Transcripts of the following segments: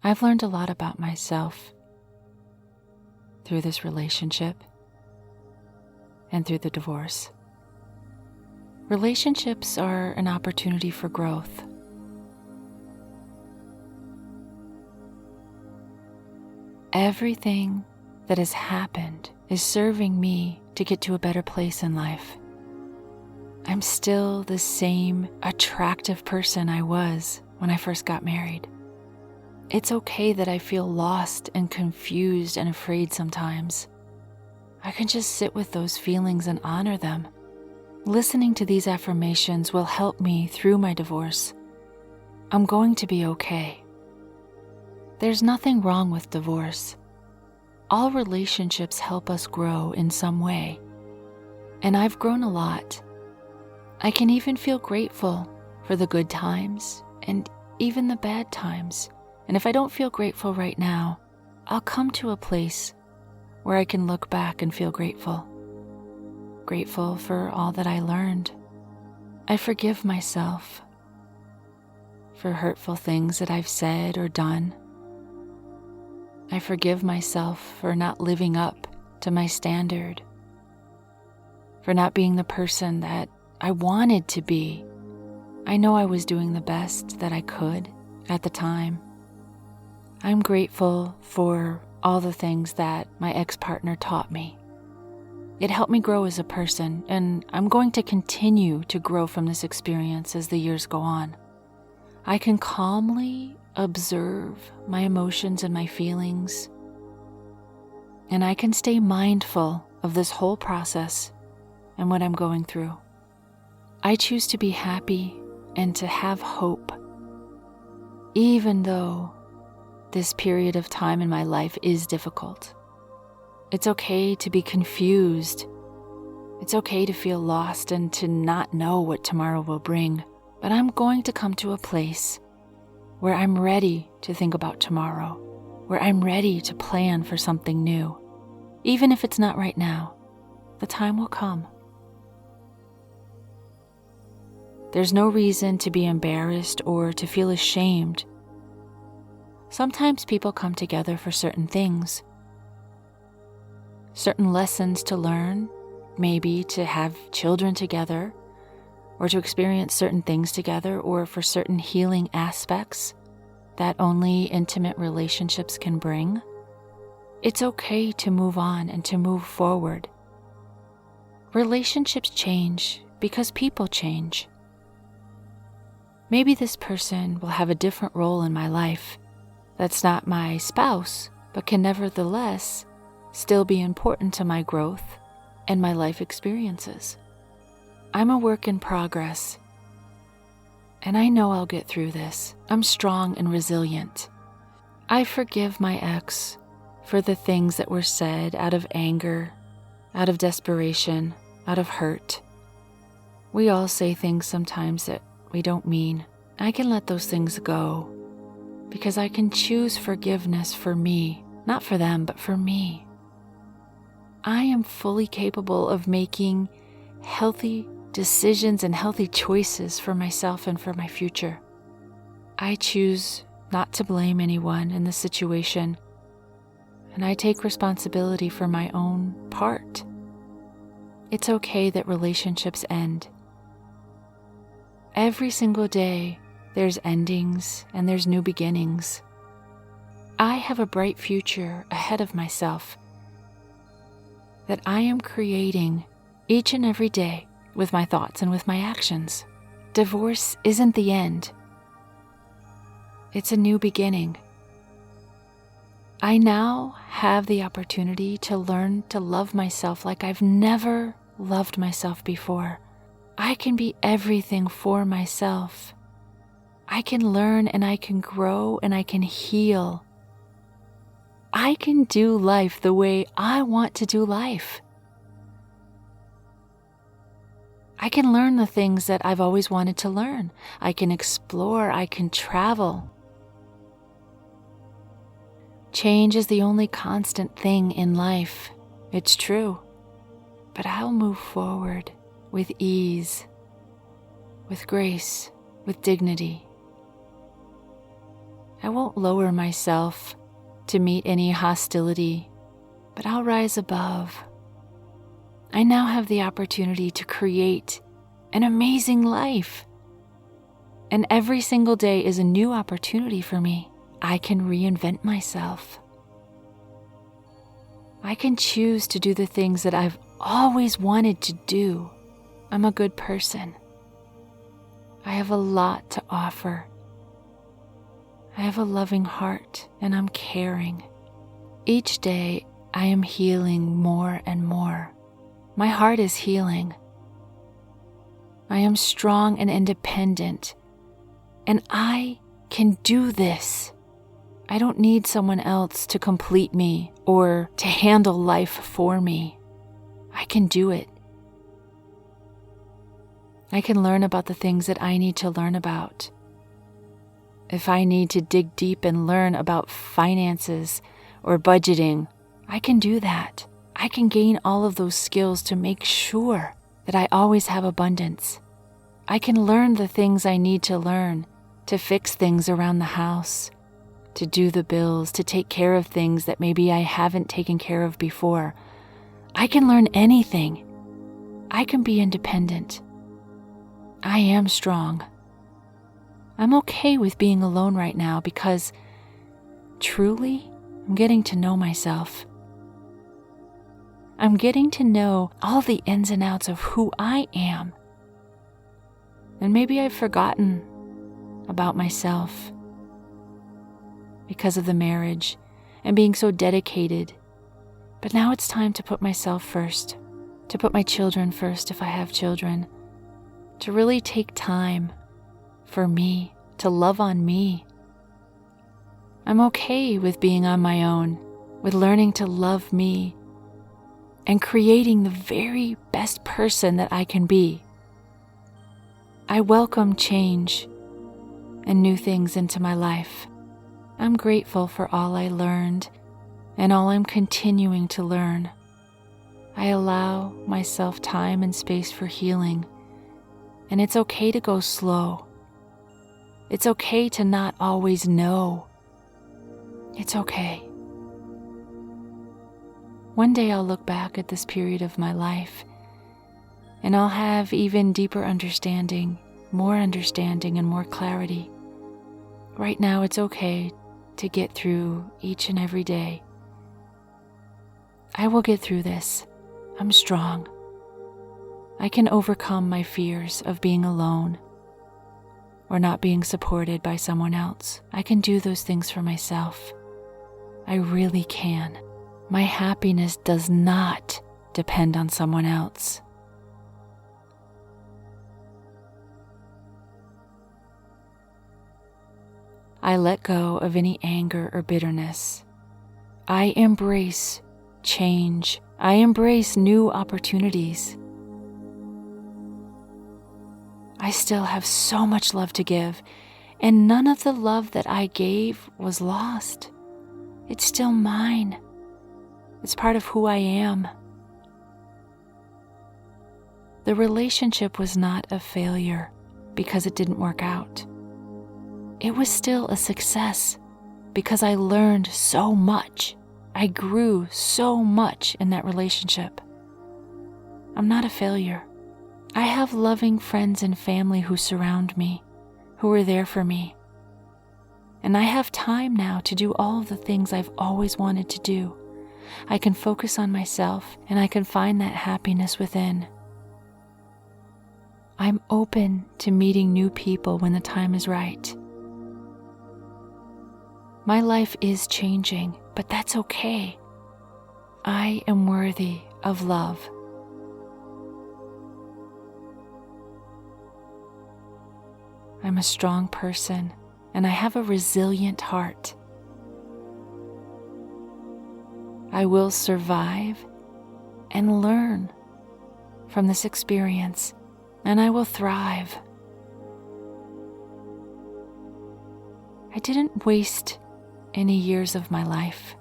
I've learned a lot about myself through this relationship and through the divorce. Relationships are an opportunity for growth. Everything that has happened is serving me to get to a better place in life. I'm still the same attractive person I was when I first got married. It's okay that I feel lost and confused and afraid sometimes. I can just sit with those feelings and honor them. Listening to these affirmations will help me through my divorce. I'm going to be okay. There's nothing wrong with divorce. All relationships help us grow in some way, and I've grown a lot. I can even feel grateful for the good times and even the bad times. And if I don't feel grateful right now, I'll come to a place where I can look back and feel grateful. Grateful for all that I learned. I forgive myself for hurtful things that I've said or done. I forgive myself for not living up to my standard, for not being the person that I wanted to be. I know I was doing the best that I could at the time. I'm grateful for all the things that my ex-partner taught me. It helped me grow as a person, and I'm going to continue to grow from this experience as the years go on. I can calmly observe my emotions and my feelings, and I can stay mindful of this whole process and what I'm going through. I choose to be happy and to have hope, even though this period of time in my life is difficult. It's okay to be confused. It's okay to feel lost and to not know what tomorrow will bring. But I'm going to come to a place where I'm ready to think about tomorrow, where I'm ready to plan for something new. Even if it's not right now, the time will come. There's no reason to be embarrassed or to feel ashamed. Sometimes people come together for certain things, certain lessons to learn, maybe to have children together, or to experience certain things together, or for certain healing aspects that only intimate relationships can bring. It's okay to move on and to move forward. Relationships change because people change. Maybe this person will have a different role in my life that's not my spouse, but can nevertheless still be important to my growth and my life experiences. I'm a work in progress, and I know I'll get through this. I'm strong and resilient. I forgive my ex for the things that were said out of anger, out of desperation, out of hurt. We all say things sometimes that we don't mean. I can let those things go because I can choose forgiveness for me, not for them, but for me. I am fully capable of making healthy decisions and healthy choices for myself and for my future. I choose not to blame anyone in this situation, and I take responsibility for my own part. It's okay that relationships end. Every single day, there's endings and there's new beginnings. I have a bright future ahead of myself that I am creating each and every day with my thoughts and with my actions. Divorce isn't the end. It's a new beginning. I now have the opportunity to learn to love myself like I've never loved myself before. I can be everything for myself. I can learn and I can grow and I can heal. I can do life the way I want to do life. I can learn the things that I've always wanted to learn. I can explore, I can travel. Change is the only constant thing in life. It's true. But I'll move forward with ease, with grace, with dignity. I won't lower myself to meet any hostility, but I'll rise above. I now have the opportunity to create an amazing life. And every single day is a new opportunity for me. I can reinvent myself. I can choose to do the things that I've always wanted to do. I'm a good person. I have a lot to offer. I have a loving heart and I'm caring. Each day I am healing more and more. My heart is healing. I am strong and independent, and I can do this. I don't need someone else to complete me or to handle life for me. I can do it. I can learn about the things that I need to learn about. If I need to dig deep and learn about finances or budgeting, I can do that. I can gain all of those skills to make sure that I always have abundance. I can learn the things I need to learn to fix things around the house, to do the bills, to take care of things that maybe I haven't taken care of before. I can learn anything. I can be independent. I am strong. I'm okay with being alone right now because truly, I'm getting to know myself. I'm getting to know all the ins and outs of who I am. And maybe I've forgotten about myself because of the marriage and being so dedicated. But now it's time to put myself first, to put my children first if I have children, to really take time for me, to love on me. I'm okay with being on my own, with learning to love me and creating the very best person that I can be. I welcome change and new things into my life. I'm grateful for all I learned and all I'm continuing to learn. I allow myself time and space for healing, and it's okay to go slow. It's okay to not always know. It's okay. One day I'll look back at this period of my life and I'll have even deeper understanding, and more clarity. Right now it's okay to get through each and every day. I will get through this. I'm strong. I can overcome my fears of being alone or not being supported by someone else. I can do those things for myself. I really can. My happiness does not depend on someone else. I let go of any anger or bitterness. I embrace change. I embrace new opportunities. I still have so much love to give, and none of the love that I gave was lost. It's still mine. It's part of who I am. The relationship was not a failure because it didn't work out. It was still a success because I learned so much. I grew so much in that relationship. I'm not a failure. I have loving friends and family who surround me, who are there for me. And I have time now to do all of the things I've always wanted to do. I can focus on myself and I can find that happiness within. I'm open to meeting new people when the time is right. My life is changing, but that's okay. I am worthy of love. I'm a strong person and I have a resilient heart. I will survive and learn from this experience, and I will thrive. I didn't waste any years of my life,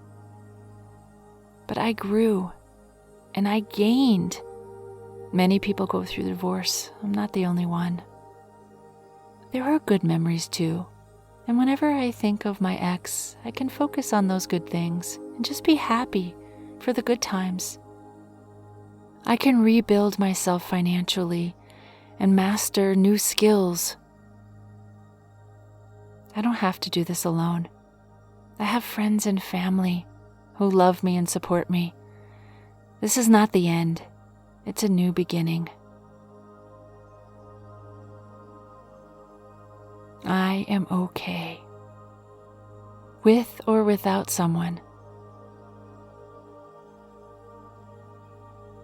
but I grew and I gained. Many people go through divorce. I'm not the only one. There are good memories too, And whenever I think of my ex, I can focus on those good things and just be happy for the good times. I can rebuild myself financially and master new skills. I don't have to do this alone. I have friends and family who love me and support me. This is not the end. It's a new beginning. I am okay, with or without someone.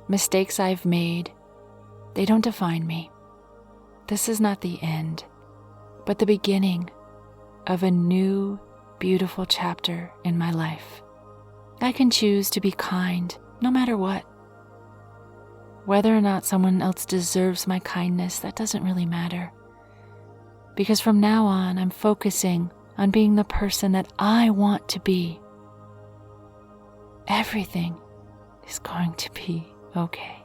Mistakes I've made, they don't define me. This is not the end, but the beginning of a new, beautiful chapter in my life. I can choose to be kind no matter what. Whether or not someone else deserves my kindness, that doesn't really matter. Because from now on, I'm focusing on being the person that I want to be. Everything is going to be okay.